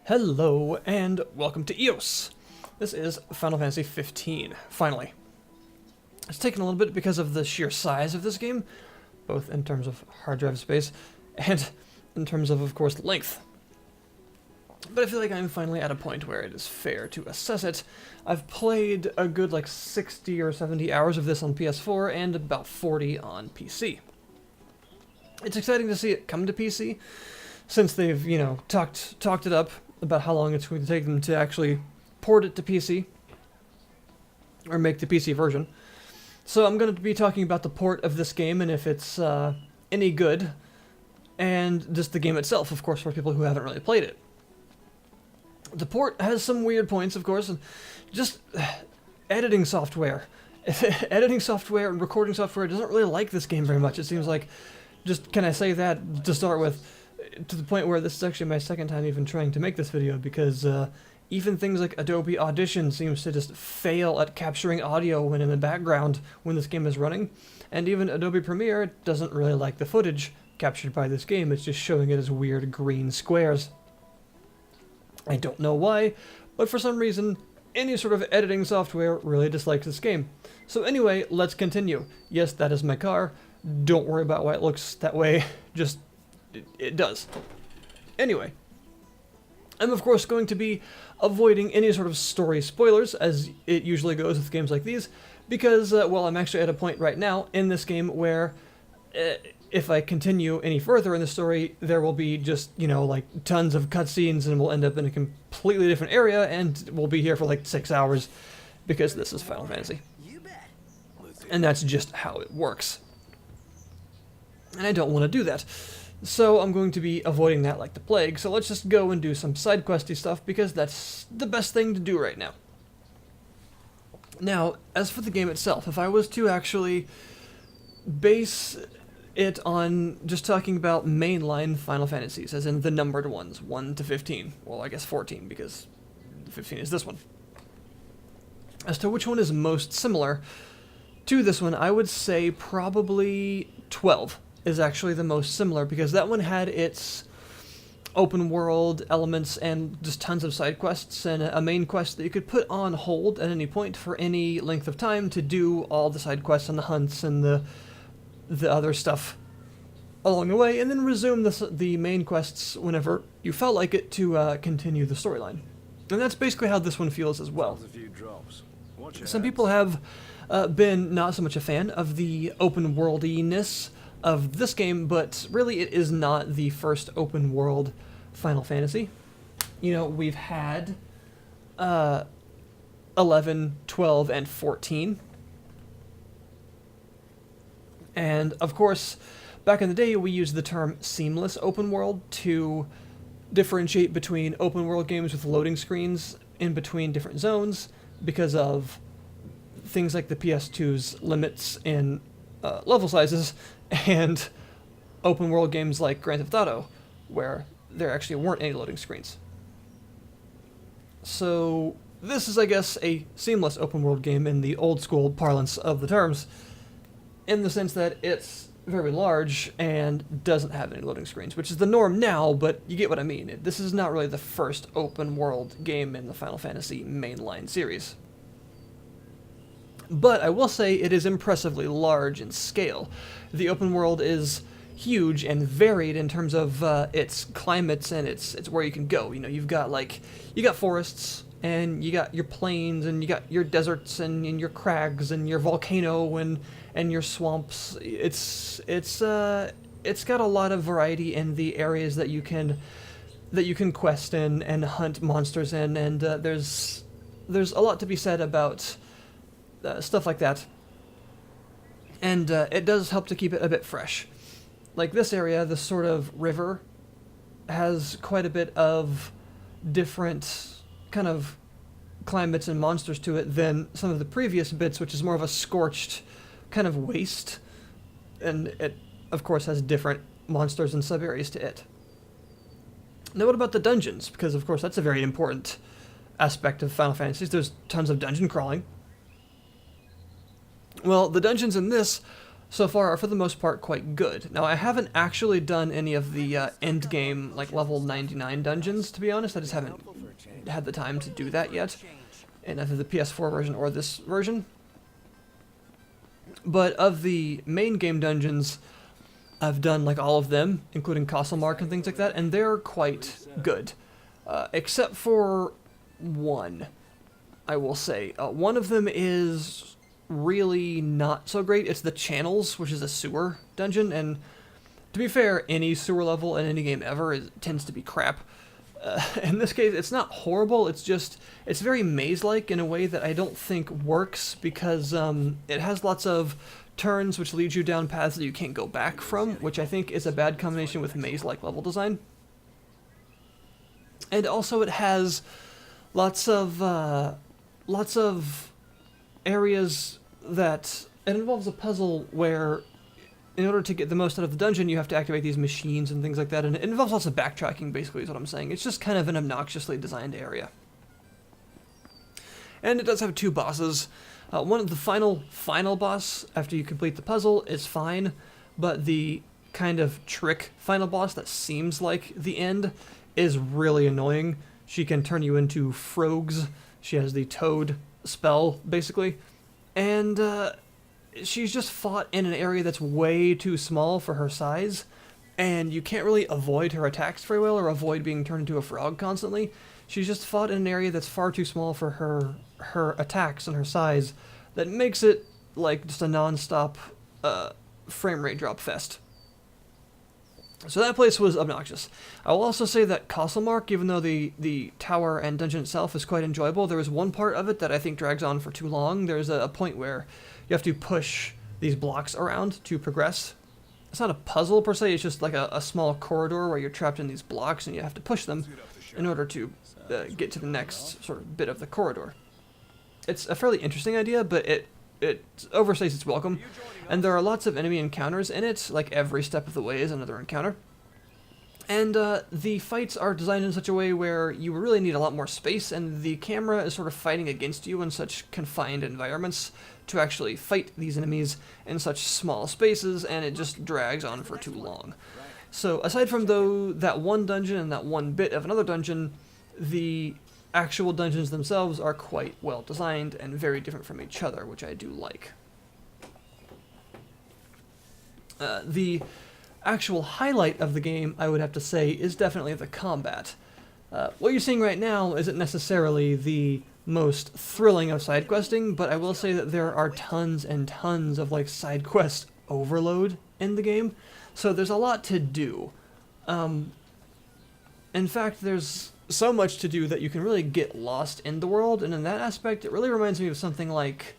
Hello, and welcome to EOS. This is Final Fantasy 15, finally. It's taken a little bit because of the sheer size of this game, both in terms of hard drive space, and in terms of course, length. But I feel like I'm finally at a point where it is fair to assess it. I've played a good 60 or 70 hours of this on PS4, and about 40 on PC. It's exciting to see it come to PC, since they've, talked it up about how long it's going to take them to actually port it to PC, or make the PC version. So I'm going to be talking about the port of this game, and if it's any good, and just the game itself, of course, for people who haven't really played it. The port has some weird points, of course, and just editing software. Editing software and recording software doesn't really like this game very much. It seems like, can I say that to start with? To the point where this is actually my second time even trying to make this video, because even things like Adobe Audition seems to just fail at capturing audio when in the background when this game is running, and even Adobe Premiere doesn't really like the footage captured by this game. It's just showing it as weird green squares. I don't know why, but for some reason any sort of editing software really dislikes this game. So anyway, let's continue. Yes, that is my car. Don't worry about why it looks that way, just it does. Anyway, I'm of course going to be avoiding any sort of story spoilers, as it usually goes with games like these, because, well, I'm actually at a point right now in this game where if I continue any further in the story, there will be just, tons of cutscenes, and we'll end up in a completely different area, and we'll be here for 6 hours, because this is Final Fantasy. And that's just how it works. And I don't want to do that. So I'm going to be avoiding that like the plague, so let's just go and do some side questy stuff, because that's the best thing to do right now. Now, as for the game itself, if I was to actually base it on just talking about mainline Final Fantasies, as in the numbered ones, 1 to 15, well, I guess 14, because 15 is this one. As to which one is most similar to this one, I would say probably 12. Is actually the most similar, because that one had its open world elements and just tons of side quests and a main quest that you could put on hold at any point for any length of time to do all the side quests and the hunts and the other stuff along the way, and then resume the main quests whenever you felt like it to continue the storyline. And that's basically how this one feels as well. Some people have been not so much a fan of the open worldiness of this game, but really it is not the first open world Final Fantasy. We've had 11, 12, and 14. And of course, back in the day we used the term seamless open world to differentiate between open world games with loading screens in between different zones, because of things like the PS2's limits in level sizes, and open world games like Grand Theft Auto, where there actually weren't any loading screens. So this is, I guess, a seamless open world game in the old school parlance of the terms, in the sense that it's very large and doesn't have any loading screens, which is the norm now, but you get what I mean. This is not really the first open world game in the Final Fantasy mainline series. But I will say it is impressively large in scale. The open world is huge and varied in terms of its climates and its where you can go. You've got you got forests, and you got your plains, and you got your deserts, and your crags, and your volcano, and your swamps. It's got a lot of variety in the areas that you can quest in and hunt monsters in, and there's a lot to be said about stuff like that, and it does help to keep it a bit fresh. Like this area, this sort of river, has quite a bit of different kind of climates and monsters to it than some of the previous bits, which is more of a scorched kind of waste, and it of course has different monsters and sub-areas to it. Now what about the dungeons? Because of course that's a very important aspect of Final Fantasy. There's tons of dungeon crawling. Well, the dungeons in this so far are for the most part quite good. Now I haven't actually done any of the end game, like level 99 dungeons, to be honest. I just haven't had the time to do that yet, in either the PS4 version or this version. But of the main game dungeons, I've done like all of them, including Castlemark and things like that, and they're quite good. Except for one, I will say. One of them is really not so great. It's the Channels, which is a sewer dungeon, and to be fair, any sewer level in any game ever tends to be crap. In this case, it's not horrible, it's just, it's very maze-like in a way that I don't think works, because it has lots of turns which lead you down paths that you can't go back from, which I think is a bad combination with maze-like level design. And also it has lots of areas that, it involves a puzzle where in order to get the most out of the dungeon, you have to activate these machines and things like that, and it involves lots of backtracking, basically, is what I'm saying. It's just kind of an obnoxiously designed area. And it does have two bosses. One of the final boss, after you complete the puzzle, is fine, but the kind of trick final boss that seems like the end is really annoying. She can turn you into frogs. She has the toad spell, basically. And, she's just fought in an area that's way too small for her size, and you can't really avoid her attacks very well or avoid being turned into a frog constantly. She's just fought in an area that's far too small for her attacks and her size, that makes it like just a non-stop frame rate drop fest. So that place was obnoxious. I will also say that Castlemark, even though the tower and dungeon itself is quite enjoyable, there is one part of it that I think drags on for too long. There's a point where you have to push these blocks around to progress. It's not a puzzle per se, it's just like a small corridor where you're trapped in these blocks and you have to push them in order to get to the next sort of bit of the corridor. It's a fairly interesting idea, but it overstays its welcome, and there are lots of enemy encounters in it, like every step of the way is another encounter. And the fights are designed in such a way where you really need a lot more space, and the camera is sort of fighting against you in such confined environments to actually fight these enemies in such small spaces, and it just drags on for too long. So aside from that one dungeon and that one bit of another dungeon, the actual dungeons themselves are quite well designed and very different from each other, which I do like. The actual highlight of the game, I would have to say, is definitely the combat. What you're seeing right now isn't necessarily the most thrilling of side questing, but I will say that there are tons and tons of like side quest overload in the game, so there's a lot to do. In fact, there's so much to do that you can really get lost in the world, and in that aspect, it really reminds me of something like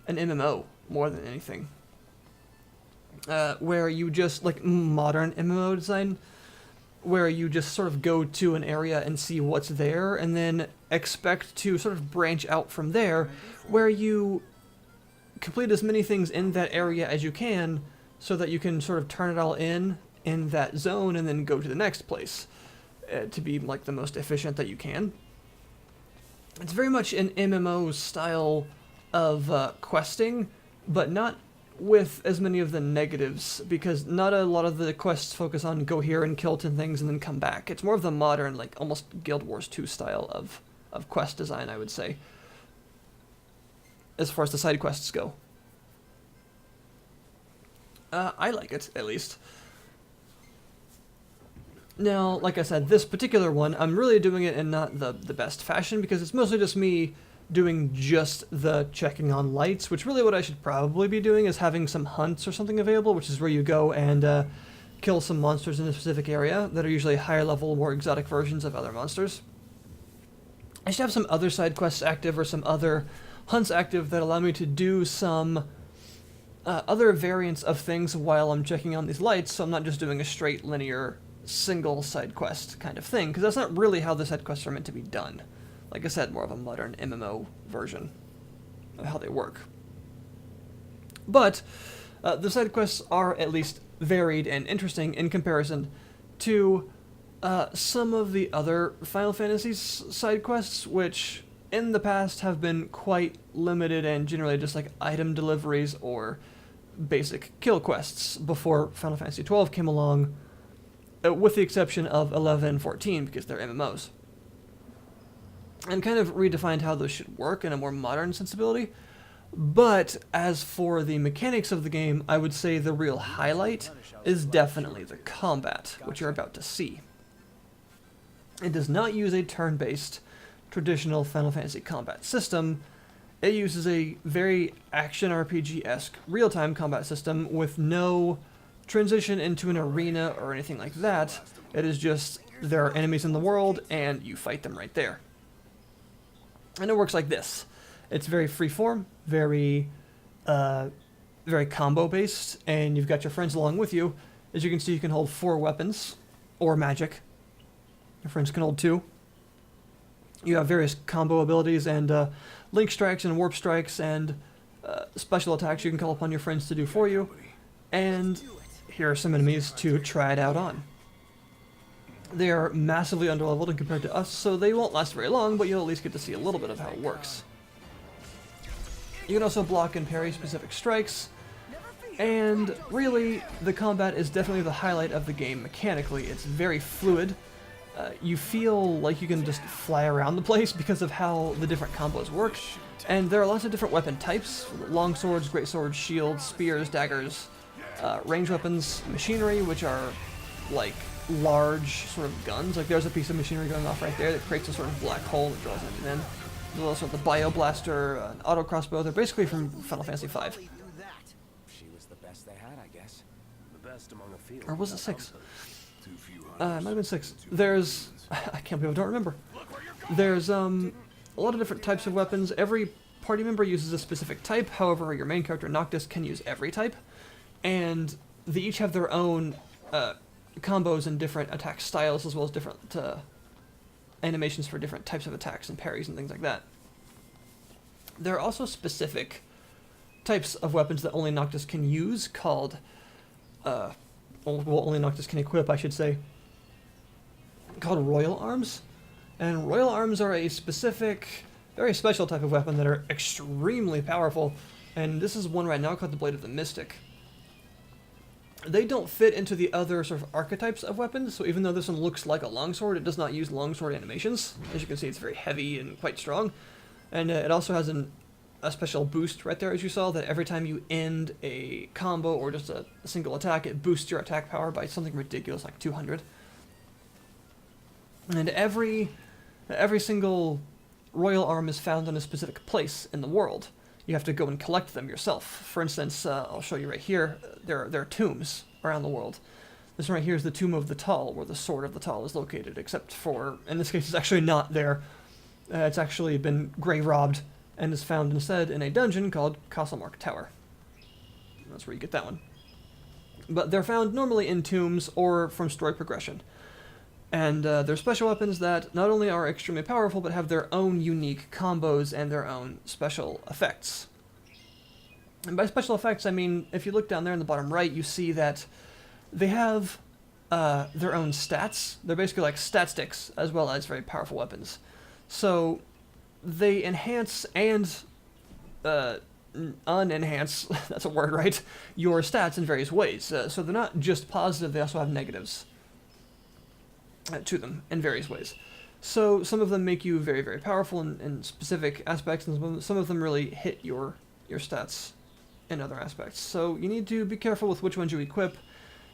an MMO more than anything. Where you just, like modern MMO design, where you just sort of go to an area and see what's there, and then expect to sort of branch out from there, where you complete as many things in that area as you can, so that you can sort of turn it all in that zone, and then go to the next place, to be like the most efficient that you can. It's very much an MMO style of questing, but not with as many of the negatives, because not a lot of the quests focus on go here and kill 10 things and then come back. It's more of the modern, like almost Guild Wars 2 style of quest design, I would say, as far as the side quests go. I like it, at least. Now, like I said, this particular one, I'm really doing it in not the best fashion, because it's mostly just me doing just the checking on lights, which really what I should probably be doing is having some hunts or something available, which is where you go and kill some monsters in a specific area that are usually higher level, more exotic versions of other monsters. I should have some other side quests active or some other hunts active that allow me to do some other variants of things while I'm checking on these lights, so I'm not just doing a straight linear single side quest kind of thing, because that's not really how the side quests are meant to be done. Like I said, more of a modern MMO version of how they work. But the side quests are at least varied and interesting in comparison to some of the other Final Fantasy side quests, which in the past have been quite limited and generally just like item deliveries or basic kill quests before Final Fantasy XII came along, with the exception of 11 and 14 because they're MMOs. And kind of redefined how those should work in a more modern sensibility. But as for the mechanics of the game, I would say the real highlight is definitely the combat, which you're about to see. It does not use a turn-based traditional Final Fantasy combat system. It uses a very action RPG-esque real-time combat system with no transition into an arena or anything like that. It is just, there are enemies in the world and you fight them right there. And it works like this. It's very freeform, very combo-based, and you've got your friends along with you. As you can see, you can hold 4 weapons, or magic. Your friends can hold 2. You have various combo abilities and link strikes and warp strikes and special attacks you can call upon your friends to do for you. And here are some enemies to try it out on. They are massively underleveled and compared to us, so they won't last very long, but you'll at least get to see a little bit of how it works. You can also block and parry specific strikes, and really, the combat is definitely the highlight of the game mechanically. It's very fluid. You feel like you can just fly around the place because of how the different combos work, and there are lots of different weapon types: long swords, great swords, shields, spears, daggers, range weapons, machinery, which are like large sort of guns. Like there's a piece of machinery going off right there that creates a sort of black hole that draws enemies in. There's also the bio blaster, an auto crossbow. They're basically from Final Fantasy V. She was the best they had, I guess. The best among a field. Or was it 6? It might have been 6. There's, I can't believe I don't remember. There's a lot of different types of weapons. Every party member uses a specific type. However, your main character Noctis can use every type, and they each have their own combos and different attack styles, as well as different animations for different types of attacks and parries and things like that. There are also specific types of weapons that only Noctis can use, called, well, only Noctis can equip, I should say, called Royal Arms. And Royal Arms are a specific, very special type of weapon that are extremely powerful, and this is one right now called the Blade of the Mystic. They don't fit into the other sort of archetypes of weapons, so even though this one looks like a longsword, it does not use longsword animations. As you can see, it's very heavy and quite strong. And it also has a special boost right there, as you saw, that every time you end a combo or just a single attack, it boosts your attack power by something ridiculous, like 200. And every single royal arm is found in a specific place in the world. You have to go and collect them yourself. For instance, I'll show you right here, there are tombs around the world. This one right here is the Tomb of the Tall, where the Sword of the Tall is located, except for, in this case, it's actually not there. It's actually been grave robbed and is found instead in a dungeon called Castlemark Tower. That's where you get that one. But they're found normally in tombs or from story progression. And they're special weapons that not only are extremely powerful, but have their own unique combos and their own special effects. And by special effects, I mean, if you look down there in the bottom right, you see that they have their own stats. They're basically like stat sticks, as well as very powerful weapons. So they enhance and unenhance, that's a word, right, your stats in various ways. So they're not just positive, they also have negatives to them in various ways. So some of them make you very, very powerful in specific aspects, and some of them really hit your stats in other aspects. So you need to be careful with which ones you equip,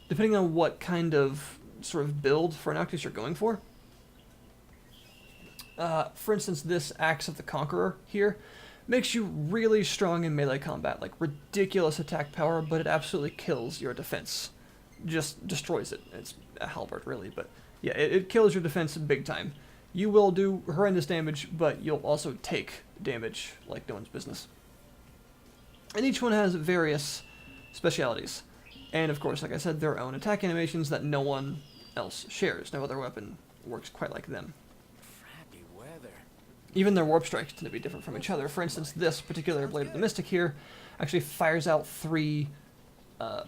depending on what kind of sort of build for Noctis you're going for. For instance, this Axe of the Conqueror here makes you really strong in melee combat, like ridiculous attack power, but it absolutely kills your defense. Just destroys it. It's a halberd, really, but yeah, it kills your defense big time. You will do horrendous damage, but you'll also take damage like no one's business. And each one has various specialities. And of course, like I said, their own attack animations that no one else shares. No other weapon works quite like them. Even their warp strikes tend to be different from each other. For instance, this particular Blade of the Mystic here actually fires out 3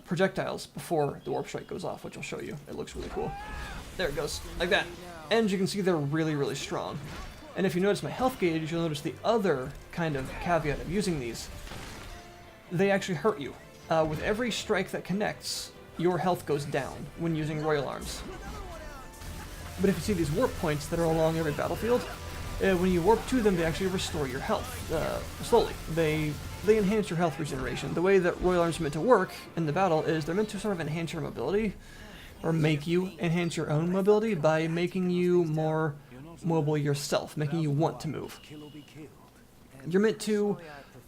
projectiles before the warp strike goes off, which I'll show you. It looks really cool. There it goes, like that. And you can see they're really, really strong. And if you notice my health gauge, you'll notice the other kind of caveat of using these. They actually hurt you. with every strike that connects, your health goes down when using Royal Arms. But if you see these warp points that are along every battlefield, when you warp to them, they actually restore your health slowly. They enhance your health regeneration. The way that Royal Arms are meant to work in the battle is they're meant to sort of enhance your mobility, or make you enhance your own mobility by making you more mobile yourself, making you want to move. You're meant to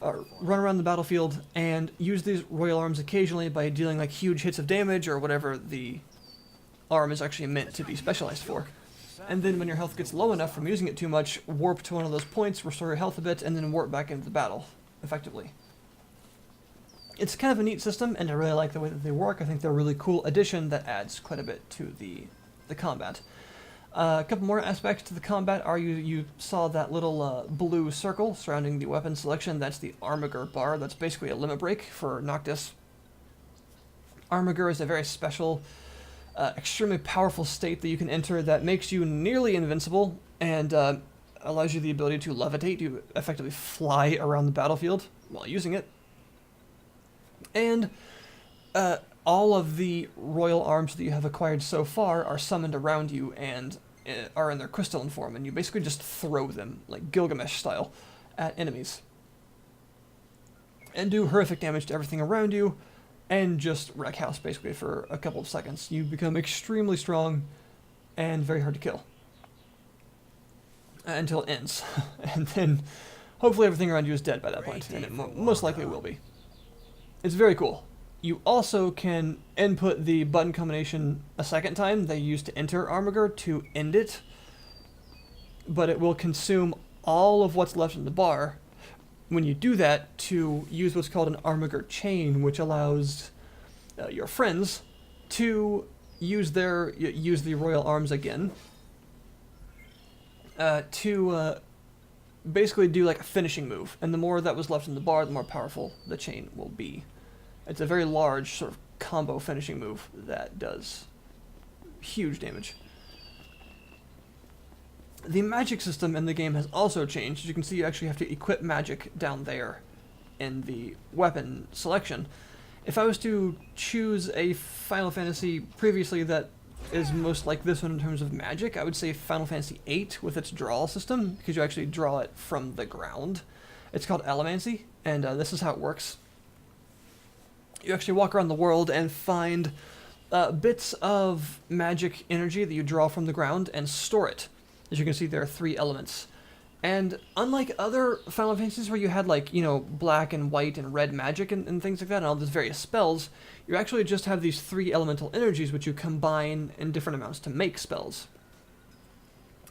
run around the battlefield and use these Royal Arms occasionally by dealing like huge hits of damage or whatever the arm is actually meant to be specialized for. And then when your health gets low enough from using it too much, warp to one of those points, restore your health a bit, and then warp back into the battle, effectively. It's kind of a neat system, and I really like the way that they work. I think they're a really cool addition that adds quite a bit to the combat. A couple more aspects to the combat are you saw that little blue circle surrounding the weapon selection. That's the Armiger bar. That's basically a limit break for Noctis. Armiger is a very special, extremely powerful state that you can enter that makes you nearly invincible and allows you the ability to levitate, to effectively fly around the battlefield while using it. And all of the Royal Arms that you have acquired so far are summoned around you and are in their crystalline form, and you basically just throw them, like Gilgamesh style, at enemies. And do horrific damage to everything around you, and just wreck house basically for a couple of seconds. You become extremely strong and very hard to kill. Until it ends. And then hopefully everything around you is dead by that point, and it most likely will be. It's very cool. You also can input the button combination a second time they used to enter Armiger to end it, but it will consume all of what's left in the bar when you do that to use what's called an Armiger chain, which allows your friends to use the Royal Arms again to basically do like a finishing move, and the more that was left in the bar, the more powerful the chain will be. It's a very large sort of combo finishing move that does huge damage. The magic system in the game has also changed. As you can see, you actually have to equip magic down there in the weapon selection. If I was to choose a Final Fantasy previously that is most like this one in terms of magic, I would say Final Fantasy VIII with its draw system, because you actually draw it from the ground. It's called Allomancy, and this is how it works. You actually walk around the world and find bits of magic energy that you draw from the ground and store it. As you can see, there are 3 elements. And unlike other Final Fantasies where you had like, you know, black and white and red magic and things like that, and all these various spells, you actually just have these 3 elemental energies which you combine in different amounts to make spells.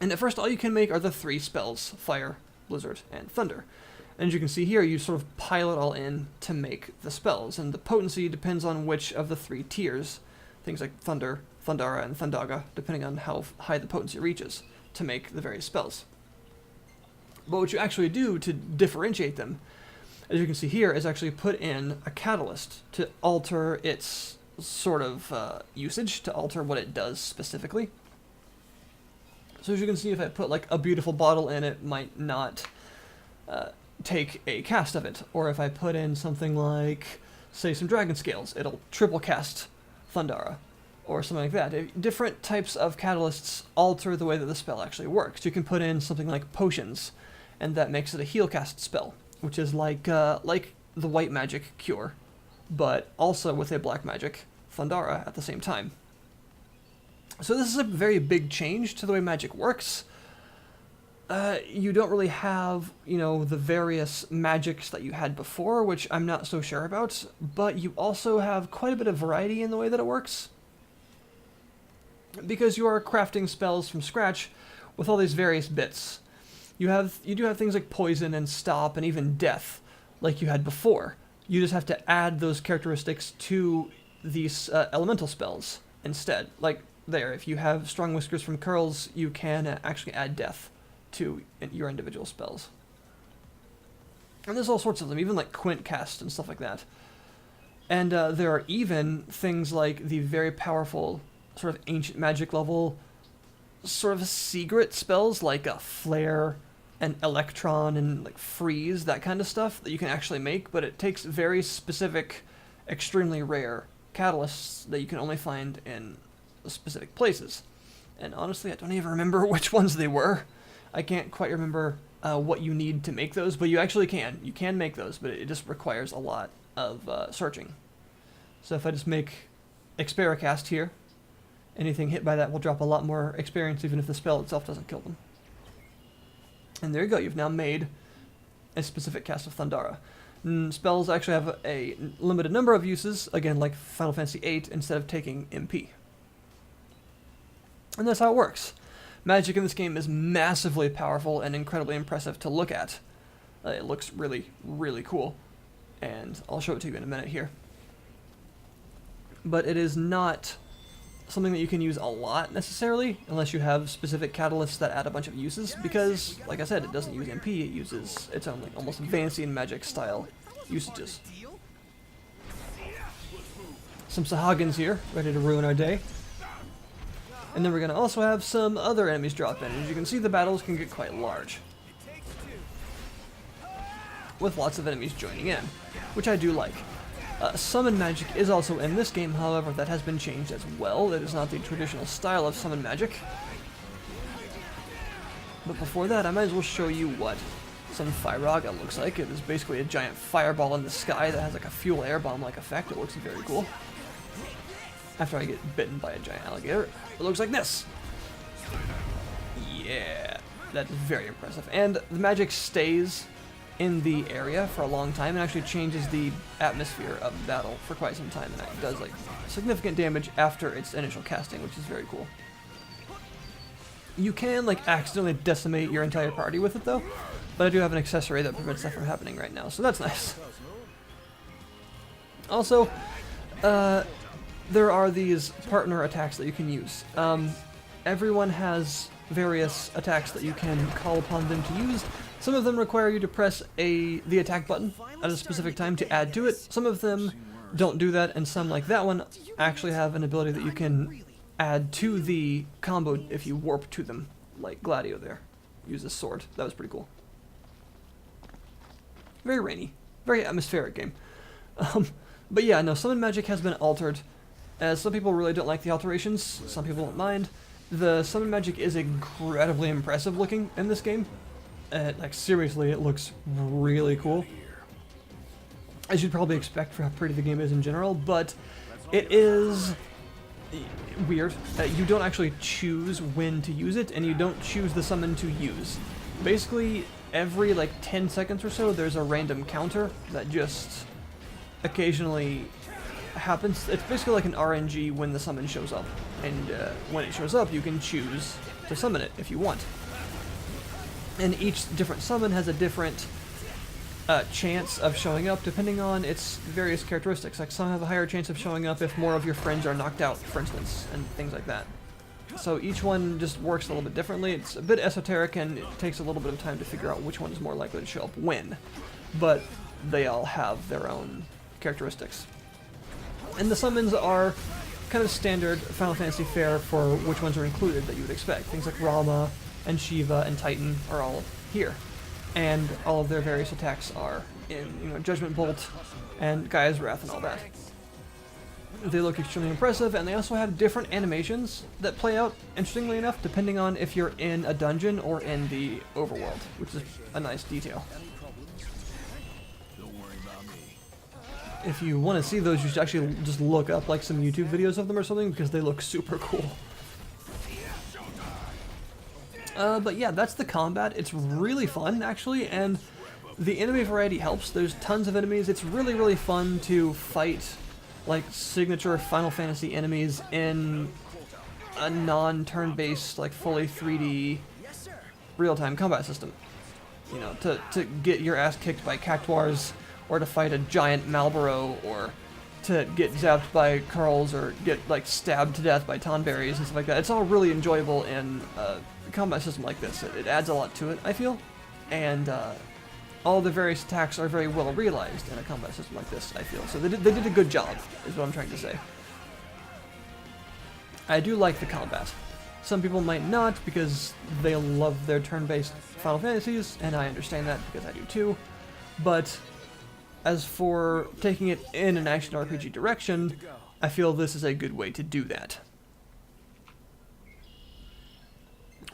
And at first all you can make are the 3 spells: fire, blizzard, and thunder. And as you can see here, you sort of pile it all in to make the spells, and the potency depends on which of the 3 tiers, things like Thunder, Thundara, and Thundaga, depending on how high the potency reaches, to make the various spells. But what you actually do to differentiate them, as you can see here, is actually put in a catalyst to alter its sort of usage, to alter what it does specifically. So as you can see, if I put like a beautiful bottle in, it might not take a cast of it. Or if I put in something like, say, some dragon scales, it'll triple cast Thundara, or something like that. Different types of catalysts alter the way that the spell actually works. You can put in something like potions, and that makes it a heal cast spell, which is like the white magic cure, but also with a black magic Thundara at the same time. So this is a very big change to the way magic works. You don't really have, you know, the various magics that you had before, which I'm not so sure about, but you also have quite a bit of variety in the way that it works, because you are crafting spells from scratch with all these various bits. You do have things like poison and stop and even death, like you had before. You just have to add those characteristics to these elemental spells instead. Like there, if you have strong whiskers from curls, you can actually add death to your individual spells. And there's all sorts of them, even like Quint cast and stuff like that. And there are even things like the very powerful sort of ancient magic level sort of secret spells like a flare and electron and like freeze, that kind of stuff that you can actually make, but it takes very specific extremely rare catalysts that you can only find in specific places. And honestly, I don't even remember which ones they were. I can't quite remember what you need to make those, but you actually can. You can make those, but it just requires a lot of searching. So if I just make Expericast here, anything hit by that will drop a lot more experience, even if the spell itself doesn't kill them. And there you go, you've now made a specific cast of Thundara. Spells actually have a limited number of uses, again like Final Fantasy VIII, instead of taking MP. And that's how it works. Magic in this game is massively powerful and incredibly impressive to look at. It looks really, really cool. And I'll show it to you in a minute here. But it is not something that you can use a lot necessarily, unless you have specific catalysts that add a bunch of uses, because, like I said, it doesn't use MP, it uses its own like, almost Vancian magic style usages. Some Sahagins here, ready to ruin our day. And then we're going to also have some other enemies drop in. As you can see, the battles can get quite large, with lots of enemies joining in, which I do like. Summon magic is also in this game, however, that has been changed as well. It is not the traditional style of summon magic. But before that, I might as well show you what some Firaga looks like. It is basically a giant fireball in the sky that has like a fuel air bomb-like effect. It looks very cool. After I get bitten by a giant alligator, it looks like this. Yeah, that's very impressive. And the magic stays in the area for a long time and actually changes the atmosphere of battle for quite some time, and it does like significant damage after its initial casting, which is very cool. You can like accidentally decimate your entire party with it though, but I do have an accessory that prevents that from happening right now, so that's nice. Also, there are these partner attacks that you can use. Everyone has various attacks that you can call upon them to use. Some of them require you to press the attack button at a specific time to add to it. Some of them don't do that, and some, like that one, actually have an ability that you can add to the combo if you warp to them, like Gladio there. Use this sword. That was pretty cool. Very rainy. Very atmospheric game. But yeah, no, summon magic has been altered. As some people really don't like the alterations, some people don't mind. The summon magic is incredibly impressive looking in this game. Like seriously, it looks really cool. As you'd probably expect for how pretty the game is in general, but it is weird. You don't actually choose when to use it, and you don't choose the summon to use. Basically, every like 10 seconds or so, there's a random counter that just occasionally happens. It's basically like an RNG when the summon shows up, and when it shows up, you can choose to summon it if you want. And each different summon has a different chance of showing up depending on its various characteristics. Like some have a higher chance of showing up if more of your friends are knocked out, for instance, and things like that. So each one just works a little bit differently. It's a bit esoteric, and it takes a little bit of time to figure out which one is more likely to show up when. But they all have their own characteristics. And the summons are kind of standard Final Fantasy fare for which ones are included that you would expect. Things like Rama and Shiva and Titan are all here. And all of their various attacks are in, Judgment Bolt and Gaia's Wrath and all that. They look extremely impressive, and they also have different animations that play out, interestingly enough, depending on if you're in a dungeon or in the overworld, which is a nice detail. If you want to see those, you should actually just look up like some YouTube videos of them or something, because they look super cool. But yeah, that's the combat. It's really fun, actually, and the enemy variety helps. There's tons of enemies. It's really, really fun to fight like signature Final Fantasy enemies in a non-turn-based, like fully 3D real-time combat system. To get your ass kicked by cactuars, or to fight a giant Malboro, or to get zapped by Carls, or get like stabbed to death by Tonberries and stuff like that. It's all really enjoyable in a combat system like this. It adds a lot to it, I feel, and all the various attacks are very well realized in a combat system like this, I feel. So they did a good job, is what I'm trying to say. I do like the combat. Some people might not, because they love their turn-based Final Fantasies, and I understand that because I do too. But as for taking it in an action RPG direction, I feel this is a good way to do that.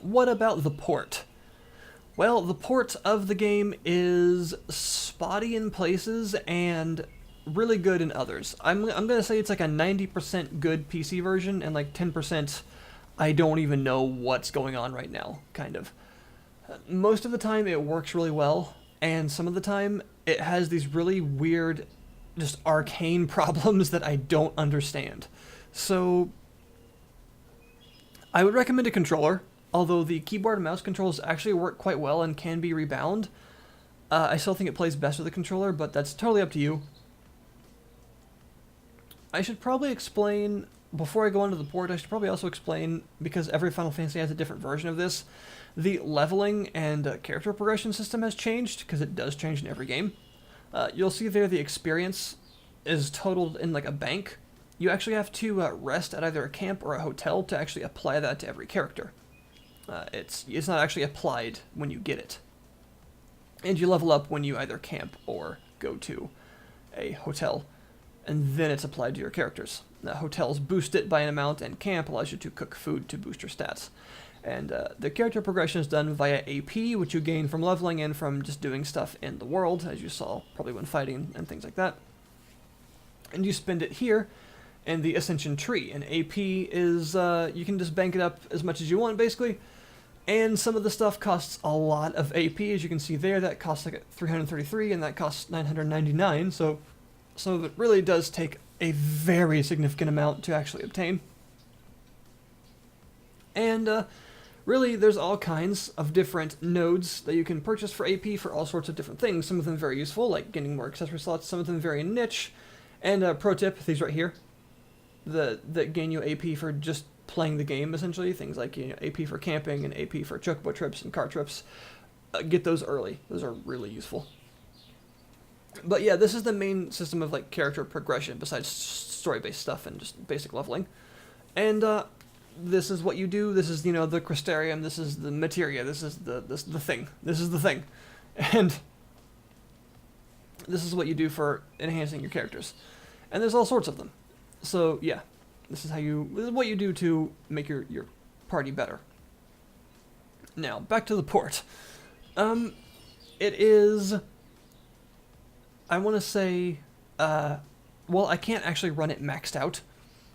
What about the port? Well, the port of the game is spotty in places and really good in others. I'm going to say it's like a 90% good PC version and like 10% I don't even know what's going on right now, kind of. Most of the time it works really well, and some of the time it has these really weird, just arcane problems that I don't understand. So I would recommend a controller, although the keyboard and mouse controls actually work quite well and can be rebound. I still think it plays best with a controller, but that's totally up to you. I should probably explain, before I go into the port, I should probably also explain, because every Final Fantasy has a different version of this, the leveling and character progression system has changed, because it does change in every game. You'll see there the experience is totaled in like a bank. You actually have to rest at either a camp or a hotel to actually apply that to every character. It's not actually applied when you get it. And you level up when you either camp or go to a hotel, and then it's applied to your characters. Hotels boost it by an amount, and camp allows you to cook food to boost your stats. And the character progression is done via AP, which you gain from leveling and from just doing stuff in the world, as you saw probably when fighting and things like that. And you spend it here in the Ascension Tree. And AP is, you can just bank it up as much as you want, basically. And some of the stuff costs a lot of AP, as you can see there. That costs like 333, and that costs 999, so some of it really does take a very significant amount to actually obtain. And really, there's all kinds of different nodes that you can purchase for AP for all sorts of different things. Some of them very useful, like getting more accessory slots. Some of them very niche. And pro tip, these right here, that gain you AP for just playing the game, essentially. Things like, you know, AP for camping and AP for chocobo trips and car trips. Get those early. Those are really useful. But yeah, this is the main system of like character progression, besides story-based stuff and just basic leveling. And this is what you do. This is, you know, the Crystarium. This is the materia. This is the thing. This is the thing. And this is what you do for enhancing your characters. And there's all sorts of them. So yeah, this is what you do to make your party better. Now back to the port. It is, I want to say, well, I can't actually run it maxed out.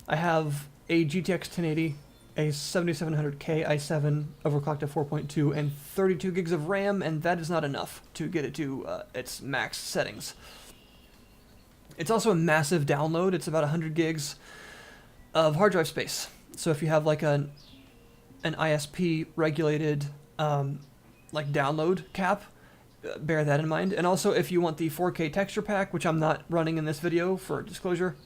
I have a GTX 1080, a 7700K i7 overclocked to 4.2, and 32 gigs of RAM, and that is not enough to get it to its max settings. It's also a massive download. It's about 100 gigs of hard drive space. So if you have like an ISP regulated like download cap, bear that in mind. And also if you want the 4K texture pack, which I'm not running in this video for disclosure,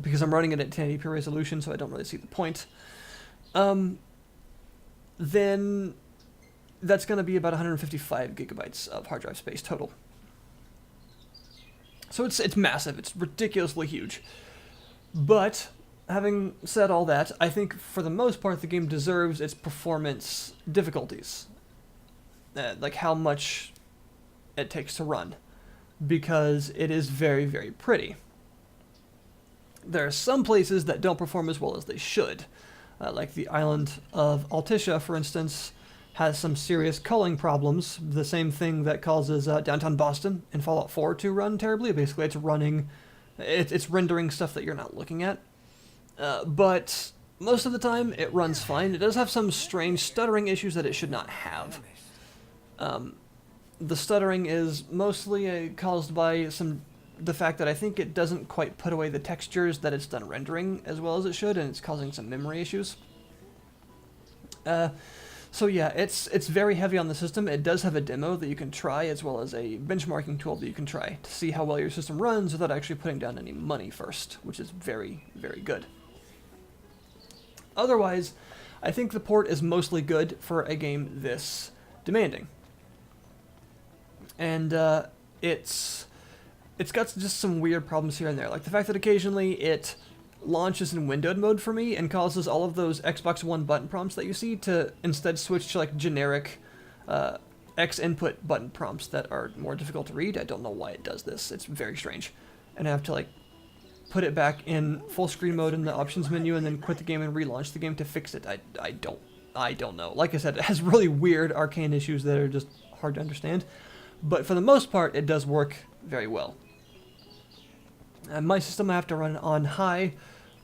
because I'm running it at 1080p resolution, so I don't really see the point, then that's going to be about 155 gigabytes of hard drive space total. So it's massive. It's ridiculously huge. But having said all that, I think for the most part the game deserves its performance difficulties. Like how much it takes to run. Because it is very, very pretty. There are some places that don't perform as well as they should. Like the island of Altissia, for instance, has some serious culling problems. The same thing that causes downtown Boston in Fallout 4 to run terribly. Basically, it's rendering stuff that you're not looking at. But most of the time, it runs fine. It does have some strange stuttering issues that it should not have. The stuttering is mostly caused by the fact that I think it doesn't quite put away the textures that it's done rendering as well as it should, and it's causing some memory issues. So yeah, it's very heavy on the system. It does have a demo that you can try, as well as a benchmarking tool that you can try to see how well your system runs without actually putting down any money first, which is very, very good. Otherwise, I think the port is mostly good for a game this demanding. And it's got just some weird problems here and there, like the fact that occasionally it launches in windowed mode for me and causes all of those Xbox One button prompts that you see to instead switch to like generic X input button prompts that are more difficult to read. I don't know why it does this. It's very strange. And I have to like put it back in full screen mode in the options menu and then quit the game and relaunch the game to fix it. I don't know. Like I said, it has really weird arcane issues that are just hard to understand. But for the most part, it does work very well. My system I have to run on high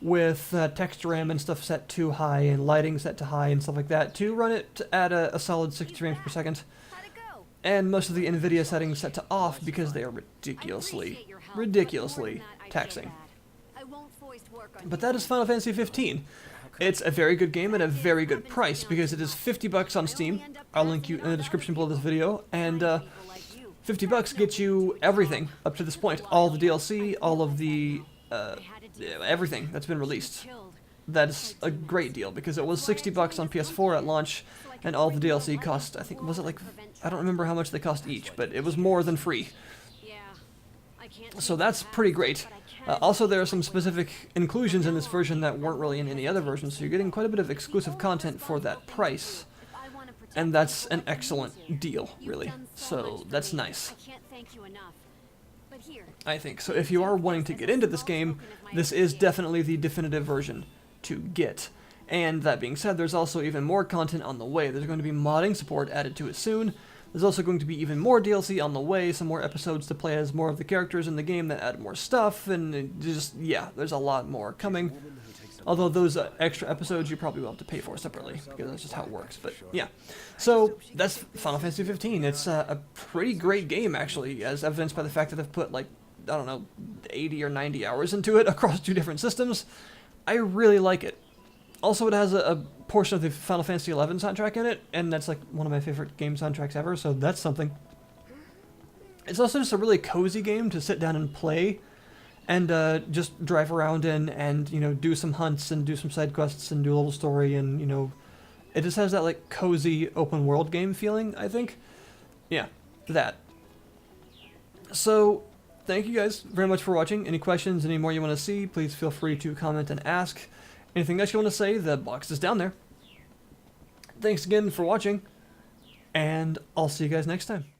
with text RAM and stuff set to high and lighting set to high and stuff like that to run it at a solid 60 frames per second. And most of the NVIDIA settings set to off because they are ridiculously taxing. But that is Final Fantasy 15. It's a very good game at a very good price because it is $50 on Steam. I'll link you in the description below this video, and $50 gets you everything up to this point. All the DLC, all of the everything that's been released. That is a great deal because it was $60 on PS4 at launch, and all the DLC cost, I think, was it like, I don't remember how much they cost each, but it was more than free. So that's pretty great. Also, there are some specific inclusions in this version that weren't really in any other version, so you're getting quite a bit of exclusive content for that price. And that's an excellent deal, really. So that's nice, I think. So if you are wanting to get into this game, this is definitely the definitive version to get. And that being said, there's also even more content on the way. There's going to be modding support added to it soon. There's also going to be even more DLC on the way, some more episodes to play as more of the characters in the game that add more stuff, and just, yeah, there's a lot more coming. Although those extra episodes you probably will have to pay for separately, because that's just how it works, but yeah. So, that's Final Fantasy 15. It's a pretty great game, actually, as evidenced by the fact that I've put, like, I don't know, 80 or 90 hours into it across 2 different systems. I really like it. Also, it has a portion of the Final Fantasy XI soundtrack in it, and that's like one of my favorite game soundtracks ever, so that's something. It's also just a really cozy game to sit down and play, and just drive around in, and, you know, do some hunts, and do some side quests, and do a little story, and, you know, it just has that, like, cozy open world game feeling, I think. Yeah, that. So, thank you guys very much for watching. Any questions, any more you want to see, please feel free to comment and ask. Anything else you want to say, the box is down there. Thanks again for watching, and I'll see you guys next time.